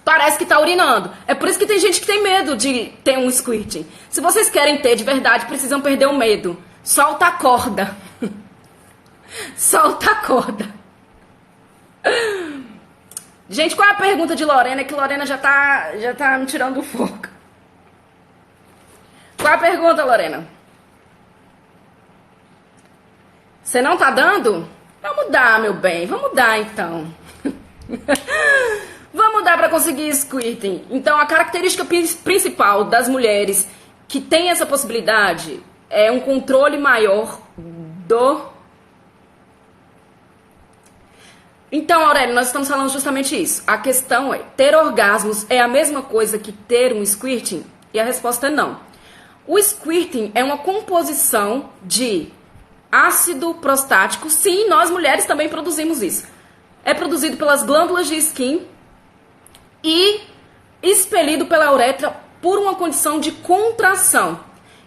Parece que tá urinando. É por isso que tem gente que tem medo de ter um squirting. Se vocês querem ter de verdade, precisam perder o medo. Solta a corda. Solta a corda. Gente, qual é a pergunta de Lorena? Que Lorena já tá me tirando do foco. Qual é a pergunta, Lorena? Você não tá dando? Vamos dar, meu bem. Vamos dar, então. Vamos dar para conseguir squirting. Então, a característica principal das mulheres que tem essa possibilidade é um controle maior do... Então, Aurélio, nós estamos falando justamente isso. A questão é, ter orgasmos é a mesma coisa que ter um squirting? E a resposta é não. O squirting é uma composição de ácido prostático. Sim, nós mulheres também produzimos isso. É produzido pelas glândulas de skin e expelido pela uretra por uma condição de contração.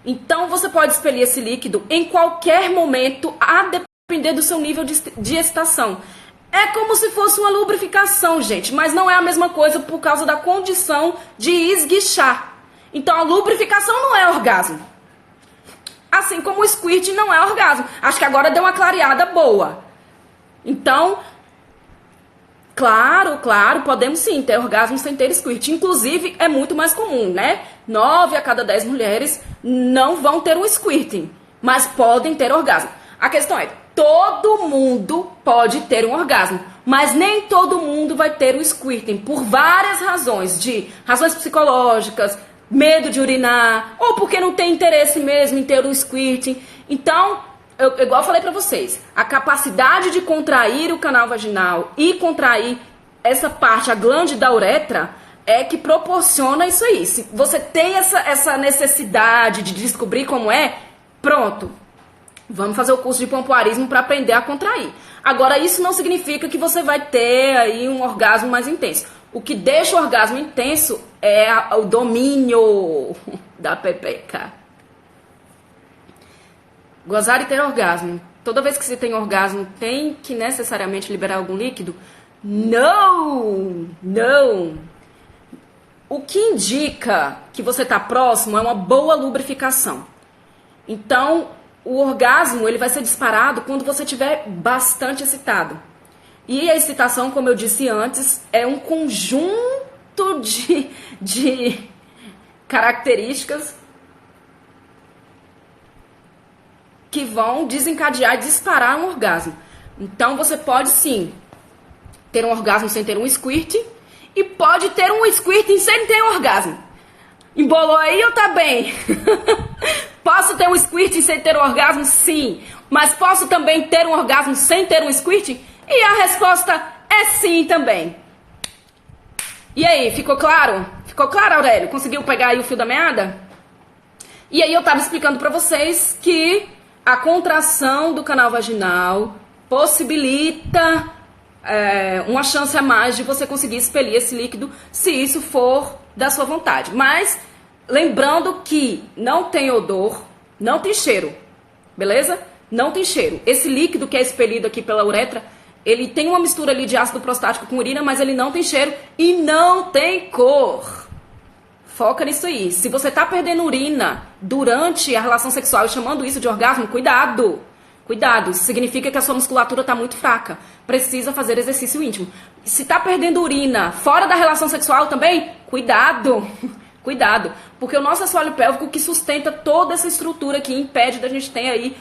Então, você pode expelir esse líquido em qualquer momento, a depender do seu nível de excitação. É como se fosse uma lubrificação, gente, mas não é a mesma coisa por causa da condição de esguichar. Então, a lubrificação não é orgasmo. Assim como o squirt não é orgasmo. Acho que agora deu uma clareada boa. Então, claro, podemos sim ter orgasmo sem ter squirt. Inclusive, é muito mais comum, né? 9 a cada 10 mulheres não vão ter um squirting, mas podem ter orgasmo. A questão é, todo mundo pode ter um orgasmo, mas nem todo mundo vai ter o squirting por várias razões, razões psicológicas, medo de urinar, ou porque não tem interesse mesmo em ter um squirting. Então, igual eu falei pra vocês, a capacidade de contrair o canal vaginal e contrair essa parte, a glande da uretra, é que proporciona isso aí. Se você tem essa necessidade de descobrir como é, pronto. Vamos fazer o curso de pompoarismo para aprender a contrair. Agora, isso não significa que você vai ter aí um orgasmo mais intenso. O que deixa o orgasmo intenso é o domínio da pepeca. Gozar e ter orgasmo. Toda vez que você tem orgasmo, tem que necessariamente liberar algum líquido? Não! Não! O que indica que você está próximo é uma boa lubrificação. Então, o orgasmo ele vai ser disparado quando você estiver bastante excitado. E a excitação, como eu disse antes, é um conjunto de características que vão desencadear e disparar um orgasmo. Então você pode sim ter um orgasmo sem ter um squirt e pode ter um squirt sem ter um orgasmo. Embolou aí ou tá bem? Posso ter um squirt sem ter um orgasmo? Sim. Mas posso também ter um orgasmo sem ter um squirt? E a resposta é sim também. E aí, ficou claro? Ficou claro, Aurélio? Conseguiu pegar aí o fio da meada? E aí eu tava explicando pra vocês que a contração do canal vaginal possibilita uma chance a mais de você conseguir expelir esse líquido, se isso for da sua vontade. Mas lembrando que não tem odor, não tem cheiro, beleza? Não tem cheiro. Esse líquido que é expelido aqui pela uretra, ele tem uma mistura ali de ácido prostático com urina, mas ele não tem cheiro e não tem cor. Foca nisso aí. Se você tá perdendo urina durante a relação sexual e chamando isso de orgasmo, cuidado. Cuidado, isso significa que a sua musculatura tá muito fraca. Precisa fazer exercício íntimo. Se tá perdendo urina fora da relação sexual também, cuidado. Cuidado, porque o nosso assoalho pélvico que sustenta toda essa estrutura que impede da gente ter aí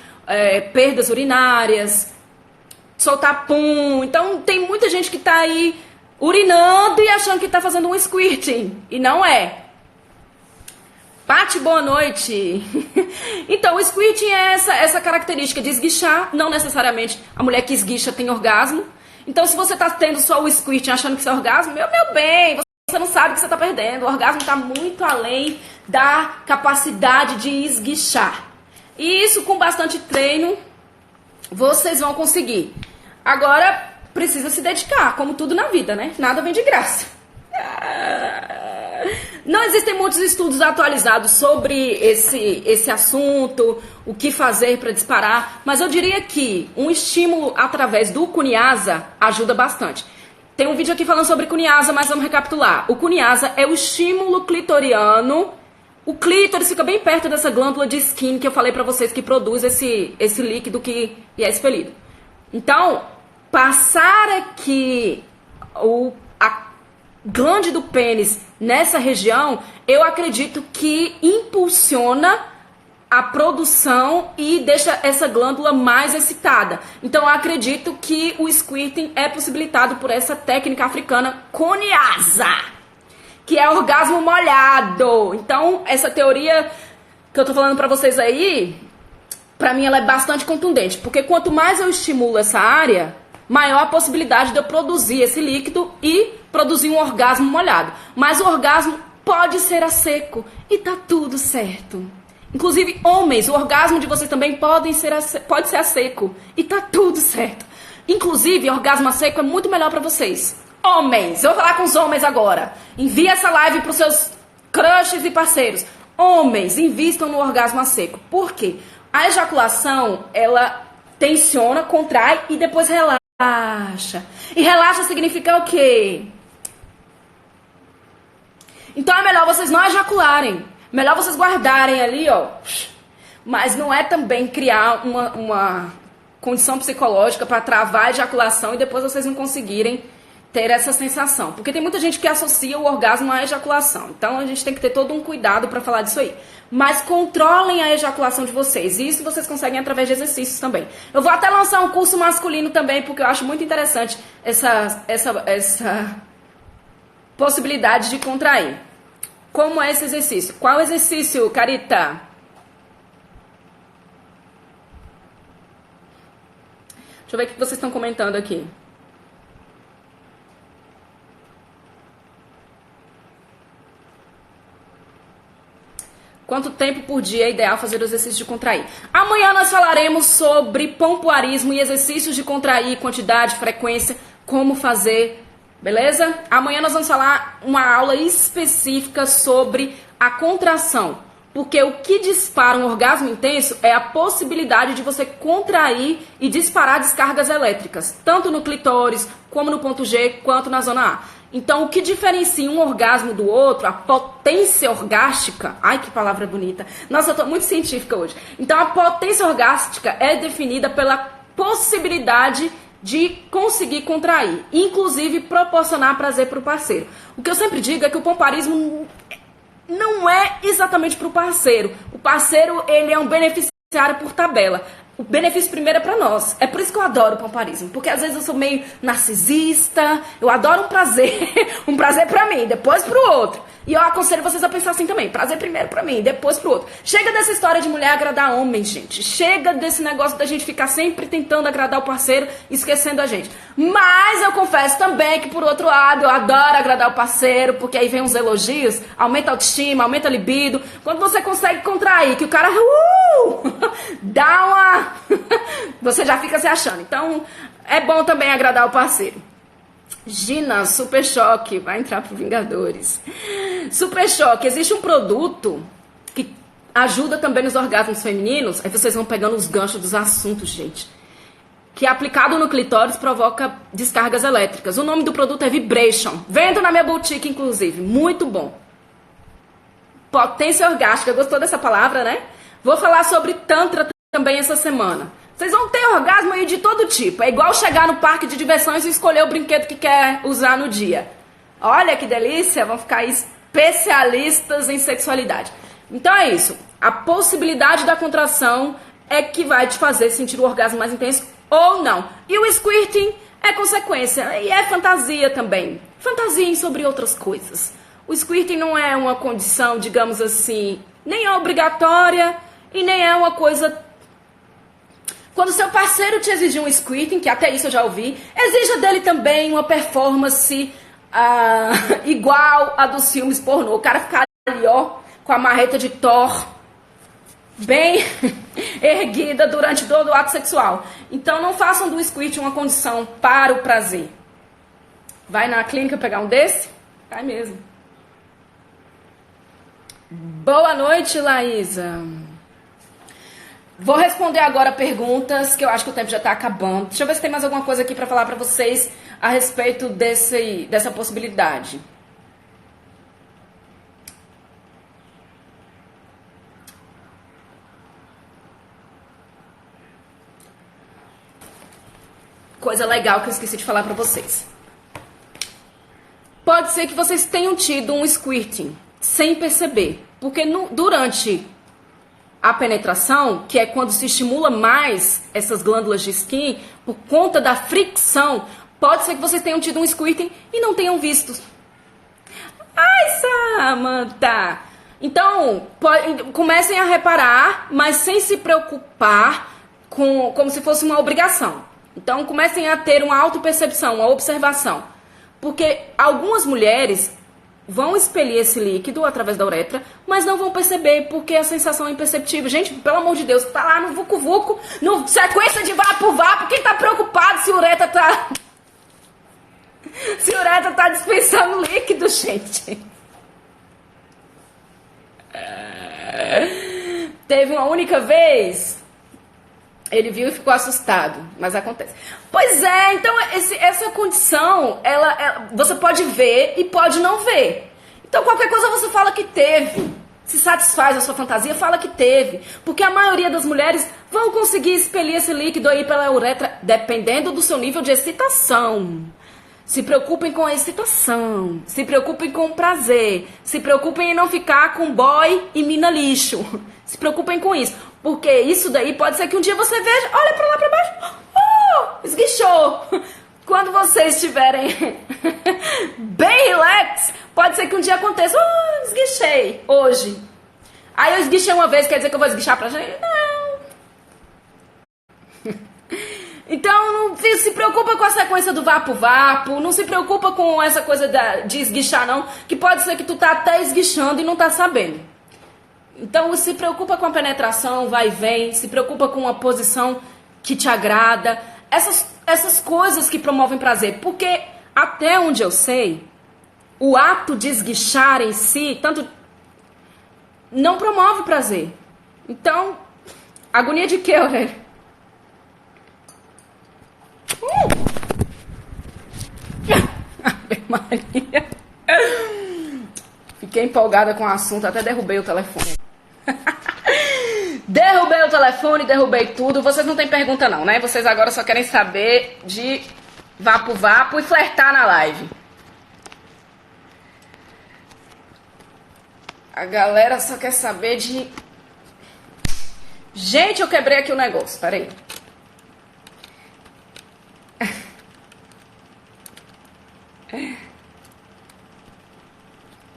perdas urinárias, soltar pum. Então tem muita gente que tá aí urinando e achando que tá fazendo um squirting. E não é. Pati, boa noite. Então, o squirting é essa característica de esguichar. Não necessariamente a mulher que esguicha tem orgasmo. Então, se você tá tendo só o squirting achando que isso é orgasmo, meu bem, você não sabe o que você tá perdendo. O orgasmo tá muito além da capacidade de esguichar. E isso, com bastante treino, vocês vão conseguir. Agora, precisa se dedicar, como tudo na vida, né? Nada vem de graça. Não existem muitos estudos atualizados sobre esse assunto, o que fazer para disparar, mas eu diria que um estímulo através do Cunhasa ajuda bastante. Tem um vídeo aqui falando sobre Cunhasa, mas vamos recapitular. O Cunhasa é o estímulo clitoriano. O clítoris fica bem perto dessa glândula de skin que eu falei pra vocês que produz esse líquido que é expelido. Então, passar aqui a glande do pênis nessa região, eu acredito que impulsiona a produção e deixa essa glândula mais excitada. Então eu acredito que o squirting é possibilitado por essa técnica africana Cunhasa, que é orgasmo molhado. Então essa teoria que eu tô falando pra vocês aí, pra mim ela é bastante contundente, porque quanto mais eu estimulo essa área, maior a possibilidade de eu produzir esse líquido e produzir um orgasmo molhado. Mas o orgasmo pode ser a seco e tá tudo certo. Inclusive, homens, o orgasmo de vocês também pode ser a seco e tá tudo certo. Inclusive, orgasmo a seco é muito melhor pra vocês. Homens, eu vou falar com os homens agora. Envia essa live pros seus crushes e parceiros. Homens, invistam no orgasmo a seco. Por quê? A ejaculação, ela tensiona, contrai e depois relaxa. E relaxa significa o quê? Então é melhor vocês não ejacularem. Melhor vocês guardarem ali, ó. Mas não é também criar uma condição psicológica para travar a ejaculação e depois vocês não conseguirem ter essa sensação. Porque tem muita gente que associa o orgasmo à ejaculação. Então a gente tem que ter todo um cuidado para falar disso aí. Mas controlem a ejaculação de vocês. E isso vocês conseguem através de exercícios também. Eu vou até lançar um curso masculino também, porque eu acho muito interessante essa possibilidade de contrair. Como é esse exercício? Qual exercício, Carita? Deixa eu ver o que vocês estão comentando aqui. Quanto tempo por dia é ideal fazer o exercício de contrair? Amanhã nós falaremos sobre pompoarismo e exercícios de contrair, quantidade, frequência, como fazer. Beleza? Amanhã nós vamos falar uma aula específica sobre a contração. Porque o que dispara um orgasmo intenso é a possibilidade de você contrair e disparar descargas elétricas. Tanto no clitóris, como no ponto G, quanto na zona A. Então, o que diferencia um orgasmo do outro, a potência orgástica... Ai, que palavra bonita. Nossa, eu tô muito científica hoje. Então, a potência orgástica é definida pela possibilidade de conseguir contrair, inclusive proporcionar prazer para o parceiro. O que eu sempre digo é que o pompoarismo não é exatamente para o parceiro. O parceiro, ele é um beneficiário por tabela. O benefício primeiro é pra nós. É por isso que eu adoro o pompoarismo. Porque às vezes eu sou meio narcisista. Eu adoro um prazer. Um prazer pra mim, depois pro outro. E eu aconselho vocês a pensar assim também. Prazer primeiro pra mim, depois pro outro. Chega dessa história de mulher agradar homem, gente. Chega desse negócio da gente ficar sempre tentando agradar o parceiro, esquecendo a gente. Mas eu confesso também que, por outro lado, eu adoro agradar o parceiro. Porque aí vem uns elogios. Aumenta a autoestima, aumenta a libido. Quando você consegue contrair, que o cara... dá uma... você já fica se achando. Então, é bom também agradar o parceiro. Gina, Super Choque, vai entrar pro Vingadores. Super Choque, existe um produto que ajuda também nos orgasmos femininos. Aí vocês vão pegando os ganchos dos assuntos, gente. Que aplicado no clitóris provoca descargas elétricas. O nome do produto é Vibration. Vendo na minha boutique, inclusive. Muito bom. Potência orgástica. Gostou dessa palavra, né? Vou falar sobre Tantra também essa semana. Vocês vão ter orgasmo aí de todo tipo. É igual chegar no parque de diversões e escolher o brinquedo que quer usar no dia. Olha que delícia, vão ficar especialistas em sexualidade. Então é isso. A possibilidade da contração é que vai te fazer sentir o orgasmo mais intenso ou não. E o squirting é consequência. E é fantasia também. Fantasiem sobre outras coisas. O squirting não é uma condição, digamos assim, nem é obrigatória e nem é uma coisa... Quando seu parceiro te exigir um squirting, que até isso eu já ouvi, exija dele também uma performance igual a dos filmes pornô. O cara ficar ali, ó, com a marreta de Thor bem erguida durante todo o ato sexual. Então não façam do squirting uma condição para o prazer. Vai na clínica pegar um desse? Vai mesmo. Boa noite, Laísa. Vou responder agora perguntas, que eu acho que o tempo já está acabando. Deixa eu ver se tem mais alguma coisa aqui para falar para vocês a respeito dessa possibilidade. Coisa legal que eu esqueci de falar para vocês. Pode ser que vocês tenham tido um squirting sem perceber, porque durante a penetração, que é quando se estimula mais essas glândulas de skin, por conta da fricção, pode ser que vocês tenham tido um squirting e não tenham visto. Ai, Samantha! Então, comecem a reparar, mas sem se preocupar como se fosse uma obrigação. Então, comecem a ter uma autopercepção, uma observação. Porque algumas mulheres vão expelir esse líquido através da uretra, mas não vão perceber, porque a sensação é imperceptível. Gente, pelo amor de Deus, tá lá no vucu-vucu, no sequência de vapo-vapo, quem tá preocupado se a uretra tá... se a uretra tá dispensando líquido, gente? Teve uma única vez... Ele viu e ficou assustado, mas acontece. Pois é, então essa condição, você pode ver e pode não ver. Então qualquer coisa você fala que teve. Se satisfaz a sua fantasia, fala que teve. Porque a maioria das mulheres vão conseguir expelir esse líquido aí pela uretra, dependendo do seu nível de excitação. Se preocupem com a excitação, se preocupem com o prazer, se preocupem em não ficar com boy e mina lixo. Se preocupem com isso, porque isso daí pode ser que um dia você veja, olha pra lá pra baixo, esguichou. Quando vocês estiverem bem relax, pode ser que um dia aconteça, esguichei hoje. Aí eu esguichei uma vez, quer dizer que eu vou esguichar pra gente? Não. Então não se preocupa com a sequência do vapo-vapo, não se preocupa com essa coisa de esguichar não, que pode ser que tu tá até esguichando e não tá sabendo. Então se preocupa com a penetração, vai e vem, se preocupa com a posição que te agrada, essas coisas que promovem prazer, porque até onde eu sei, o ato de esguichar em si, tanto não promove prazer. Então, agonia de quê, Aurélio? Maria. Fiquei empolgada com o assunto, até derrubei o telefone. Derrubei o telefone, derrubei tudo. Vocês não têm pergunta não, né? Vocês agora só querem saber de vapo-vapo e flertar na live. A galera só quer saber de... Gente, eu quebrei aqui o negócio, peraí.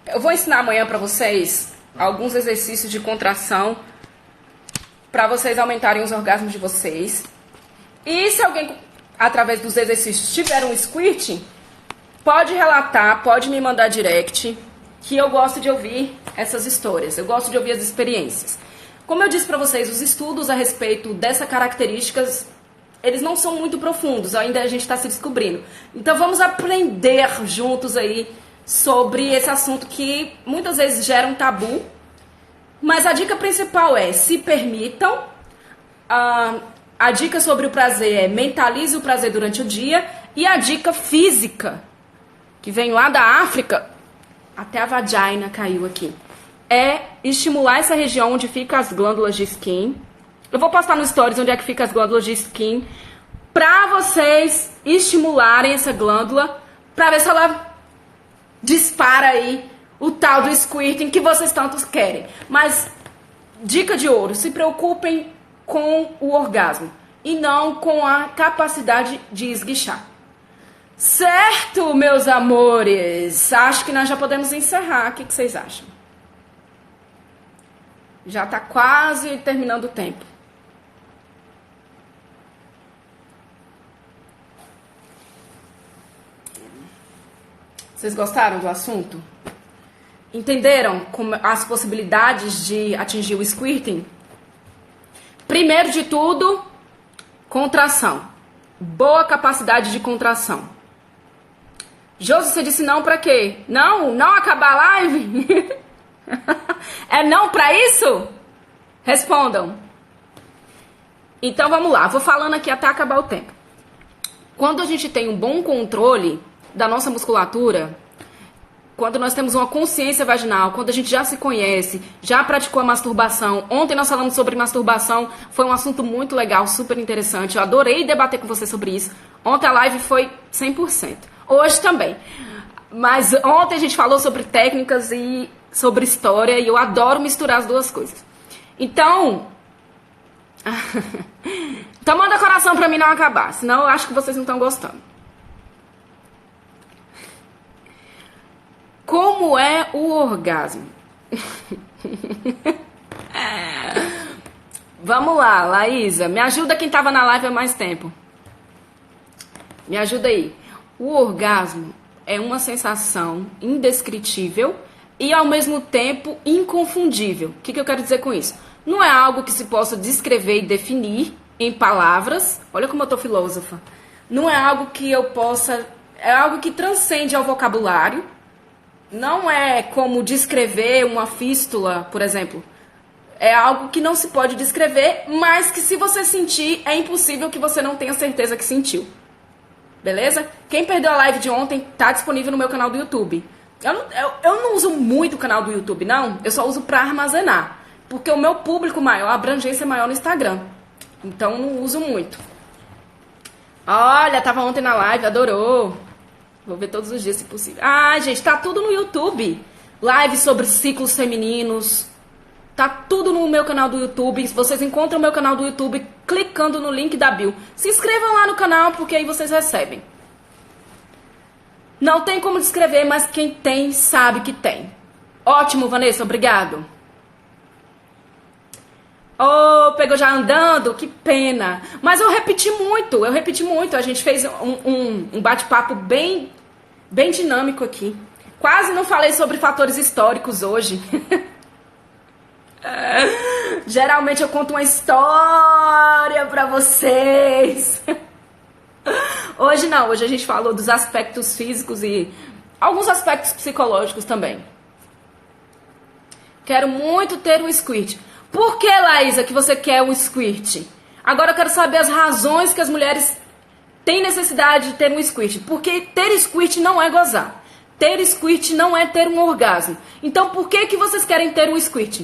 Eu vou ensinar amanhã pra vocês alguns exercícios de contração pra vocês aumentarem os orgasmos de vocês. E se alguém, através dos exercícios, tiver um squirt, pode relatar, pode me mandar direct, que eu gosto de ouvir essas histórias, eu gosto de ouvir as experiências. Como eu disse pra vocês, os estudos a respeito dessas características, eles não são muito profundos, ainda a gente está se descobrindo. Então vamos aprender juntos aí sobre esse assunto que muitas vezes gera um tabu. Mas a dica principal é, se permitam. A dica sobre o prazer é mentalize o prazer durante o dia. E a dica física, que vem lá da África, até a vagina caiu aqui, é estimular essa região onde ficam as glândulas de skin. Eu vou postar no stories onde é que fica as glândulas de skin, pra vocês estimularem essa glândula, pra ver se ela dispara aí o tal do squirting que vocês tantos querem. Mas, dica de ouro, se preocupem com o orgasmo e não com a capacidade de esguichar. Certo, meus amores? Acho que nós já podemos encerrar. O que vocês acham? Já tá quase terminando o tempo. Vocês gostaram do assunto? Entenderam as possibilidades de atingir o squirting? Primeiro de tudo, contração. Boa capacidade de contração. Josi, você disse não pra quê? Não acabar a live? É não pra isso? Respondam. Então vamos lá, vou falando aqui até acabar o tempo. Quando a gente tem um bom controle da nossa musculatura, quando nós temos uma consciência vaginal, quando a gente já se conhece, já praticou a masturbação. Ontem nós falamos sobre masturbação, foi um assunto muito legal, super interessante. Eu adorei debater com você sobre isso. Ontem a live foi 100%. Hoje também. Mas ontem a gente falou sobre técnicas e sobre história e eu adoro misturar as duas coisas. Então manda coração pra mim não acabar, senão eu acho que vocês não estão gostando. Como é o orgasmo? Vamos lá, Laísa. Me ajuda quem estava na live há mais tempo. Me ajuda aí. O orgasmo é uma sensação indescritível e, ao mesmo tempo, inconfundível. O que eu quero dizer com isso? Não é algo que se possa descrever e definir em palavras. Olha como eu tô filósofa. Não é algo que eu possa... É algo que transcende ao vocabulário. Não é como descrever uma fístula, por exemplo. É algo que não se pode descrever, mas que se você sentir, é impossível que você não tenha certeza que sentiu. Beleza? Quem perdeu a live de ontem, tá disponível no meu canal do YouTube. Eu não uso muito o canal do YouTube, não. Eu só uso pra armazenar. Porque o meu público maior, a abrangência é maior no Instagram. Então, não uso muito. Olha, tava ontem na live, adorou. Vou ver todos os dias, se possível. Ah, gente, tá tudo no YouTube. Live sobre ciclos femininos. Tá tudo no meu canal do YouTube. Vocês encontram o meu canal do YouTube clicando no link da bio. Se inscrevam lá no canal, porque aí vocês recebem. Não tem como descrever, mas quem tem, sabe que tem. Ótimo, Vanessa, obrigado. Oh, pegou já andando? Que pena. Mas eu repeti muito. A gente fez um bate-papo bem dinâmico aqui. Quase não falei sobre fatores históricos hoje. Geralmente eu conto uma história pra vocês. Hoje não, hoje a gente falou dos aspectos físicos e alguns aspectos psicológicos também. Quero muito ter um squirt. Por que, Laísa, que você quer um squirt? Agora eu quero saber as razões que as mulheres têm necessidade de ter um squirt. Porque ter squirt não é gozar. ter squirt não é ter um orgasmo. Então por que que vocês querem ter um squirt?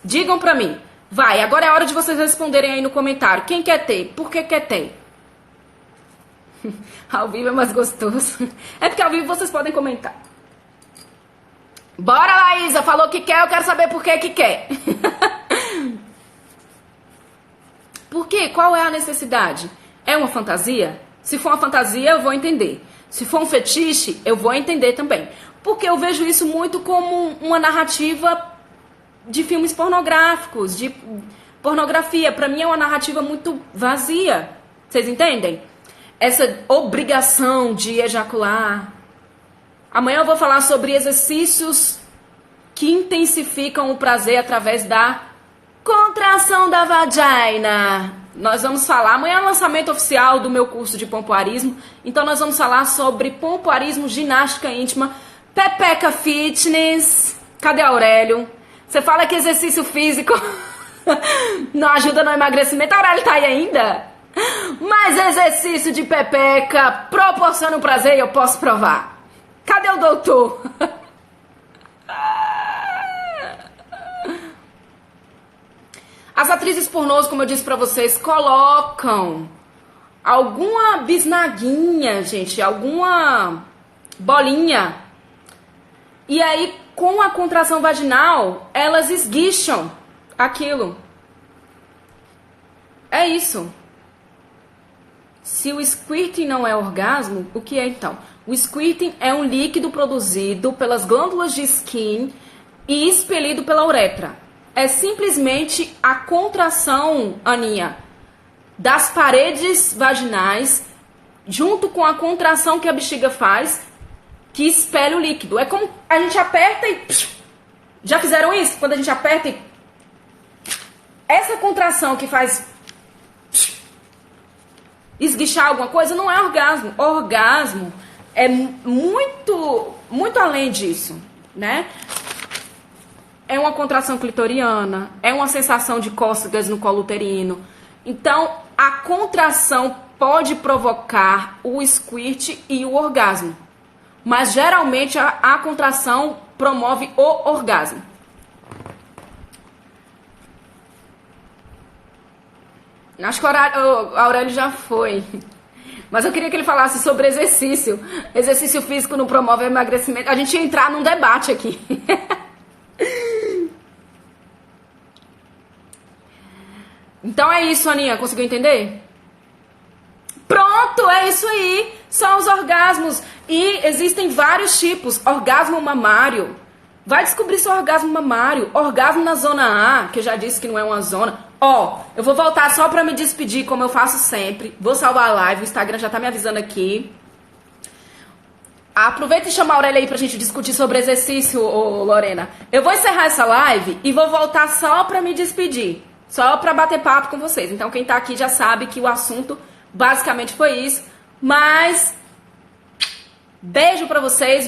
Digam pra mim. Vai, agora é a hora de vocês responderem aí no comentário. Quem quer ter? Por que quer ter? Ao vivo é mais gostoso. É porque ao vivo vocês podem comentar. Bora, Laísa. Falou que quer, eu quero saber por que que quer. Por quê? Qual é a necessidade? É uma fantasia? Se for uma fantasia, eu vou entender. Se for um fetiche, eu vou entender também. Porque eu vejo isso muito como uma narrativa de filmes pornográficos, de pornografia. Pra mim é uma narrativa muito vazia. Vocês entendem? Essa obrigação de ejacular. Amanhã eu vou falar sobre exercícios que intensificam o prazer através da contração da vagina. Nós vamos falar, amanhã é o lançamento oficial do meu curso de pompoarismo, então nós vamos falar sobre pompoarismo, ginástica íntima, Pepeca Fitness. Cadê Aurélio? Você fala que exercício físico não ajuda no emagrecimento. A Aurélio tá aí ainda? Mas exercício de pepeca proporciona um prazer e eu posso provar. Cadê o doutor? As atrizes pornôs, como eu disse pra vocês, colocam alguma bisnaguinha, gente, alguma bolinha. E aí, com a contração vaginal, elas esguicham aquilo. É isso. Se o squirting não é orgasmo, o que é então? O squirting é um líquido produzido pelas glândulas de skin e expelido pela uretra. É simplesmente a contração, Aninha, das paredes vaginais, junto com a contração que a bexiga faz, que expele o líquido. É como a gente aperta e... Já fizeram isso? Quando a gente aperta e... Essa contração que faz... esguichar alguma coisa não é orgasmo. Orgasmo é muito além disso, né? É uma contração clitoriana, é uma sensação de cócegas no colo uterino. Então, a contração pode provocar o squirt e o orgasmo. Mas, geralmente, a contração promove o orgasmo. Acho que o Aurélio já foi. Mas eu queria que ele falasse sobre exercício. Exercício físico não promove emagrecimento. A gente ia entrar num debate aqui. Então é isso, Aninha. Conseguiu entender? Pronto, é isso aí. São os orgasmos. E existem vários tipos. Orgasmo mamário. Vai descobrir seu orgasmo mamário. Orgasmo na zona A, que eu já disse que não é uma zona. Ó, eu vou voltar só pra me despedir, como eu faço sempre. Vou salvar a live, o Instagram já tá me avisando aqui. Aproveita e chama a Aurélia aí pra gente discutir sobre exercício, Lorena. Eu vou encerrar essa live e vou voltar só pra me despedir. Só pra bater papo com vocês. Então quem tá aqui já sabe que o assunto basicamente foi isso. Mas beijo pra vocês.